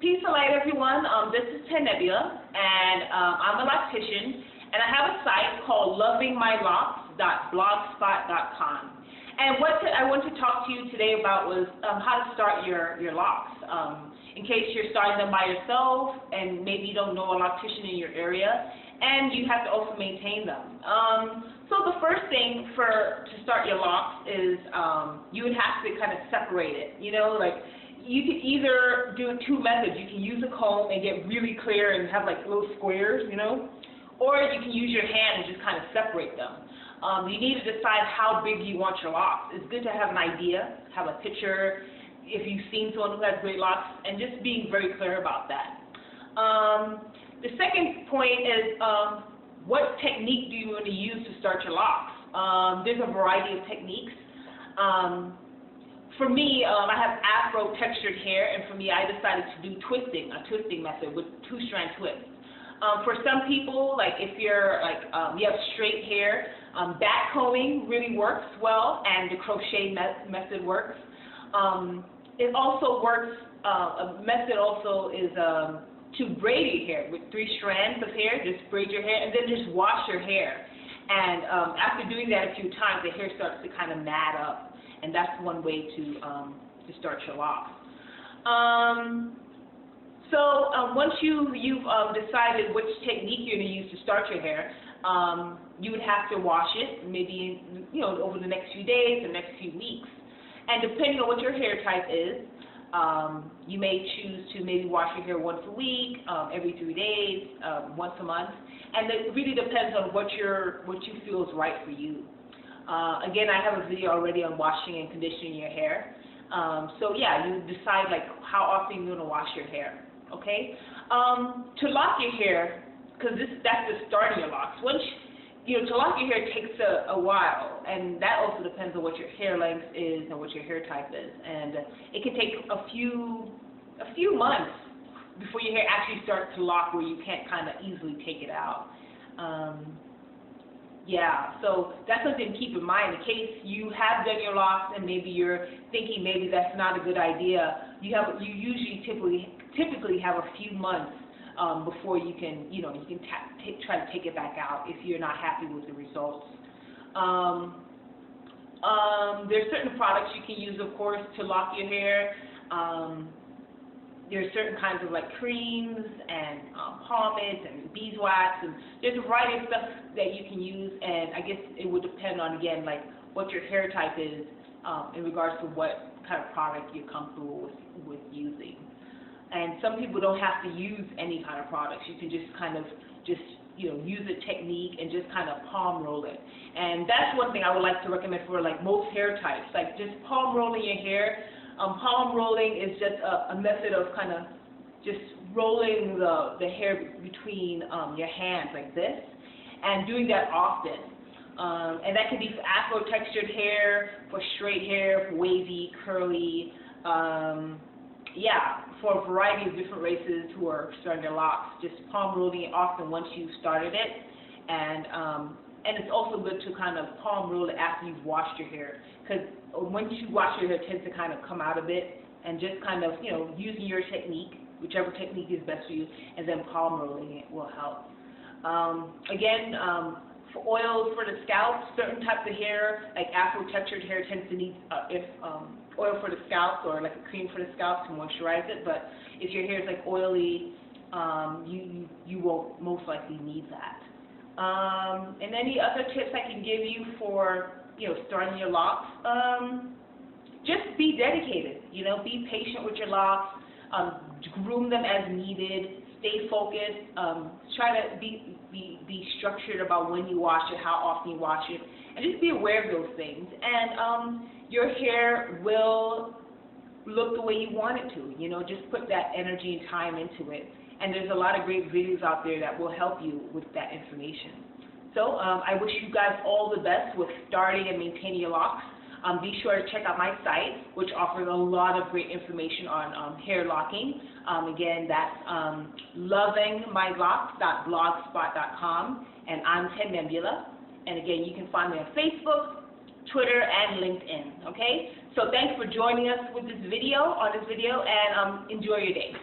Peace and light, everyone. This is Nebula, and I'm a loctician, and I have a site called lovingmylocks.blogspot.com. And what I want to talk to you today about was how to start your locks. In case you're starting them by yourself, and maybe you don't know a loctician in your area, and you have to also maintain them. So the first thing to start your locks is you would have to kind of separate it. You know, like, you can either do two methods. You can use a comb and get really clear and have like little squares, you know, or you can use your hand and just kind of separate them. You need to decide how big you want your locks. It's good to have an idea, have a picture, if you've seen someone who has great locks, and just being very clear about that. The second point is what technique do you want to use to start your locks? There's a variety of techniques. For me, I have afro-textured hair, and for me, I decided to do a twisting method with two-strand twists. For some people, like if you're like you have straight hair, back combing really works well, and the crochet method works. It also works. A method also is to braid your hair with 3 strands of hair. Just braid your hair, and then just wash your hair. And after doing that a few times, the hair starts to kind of mat up. And that's one way to start your locks. Once you've decided which technique you're going to use to start your hair, you would have to wash it, maybe over the next few days, the next few weeks. And depending on what your hair type is, you may choose to maybe wash your hair once a week, every 3 days, once a month, and it really depends on what you feel is right for you. Again, I have a video already on washing and conditioning your hair. So yeah, you decide like how often you're going to wash your hair. Okay. To lock your hair, because that's the start of your locks. Once to lock your hair takes a while, and that also depends on what your hair length is and what your hair type is, and it can take a few months before your hair actually starts to lock, where you can't kind of easily take it out. Yeah, so that's something to keep in mind in case you have done your locks and maybe you're thinking maybe that's not a good idea. You usually typically have a few months before you can try to take it back out if you're not happy with the results. There's certain products you can use, of course, to lock your hair. There's certain kinds of like creams and pomades and beeswax, and there's a variety of stuff that you can use, and I guess it would depend on, again, like what your hair type is in regards to what kind of product you're comfortable with using. And some people don't have to use any kind of products. You can just kind of use a technique and just kind of palm roll it. And that's one thing I would like to recommend for like most hair types, like just palm rolling your hair. Palm rolling is just a method of kind of just rolling the hair between your hands like this, and doing that often. And that can be for afro-textured hair, for straight hair, for wavy, curly, yeah, for a variety of different races who are starting their locks. Just palm rolling it often once you've started it, and it's also good to kind of palm roll it after you've washed your hair, because once you wash your hair, it tends to kind of come out a bit, and just kind of, using your technique, whichever technique is best for you, and then palm rolling it will help. Again, for oils for the scalp, certain types of hair, like afro-textured hair, tends to need oil for the scalp, or like a cream for the scalp to moisturize it, but if your hair is like oily, you won't most likely need that. And any other tips I can give you for starting your locks? Just be dedicated. Be patient with your locks. Groom them as needed. Stay focused. Try to be structured about when you wash it, how often you wash it, and just be aware of those things. And your hair will look the way you want it to. Just put that energy and time into it. And there's a lot of great videos out there that will help you with that information. So I wish you guys all the best with starting and maintaining your locks. Be sure to check out my site, which offers a lot of great information on hair locking. Again, that's lovingmylocks.blogspot.com, and I'm Nebula. And again, you can find me on Facebook, Twitter, and LinkedIn. Okay? So thanks for joining us with this video, and enjoy your day.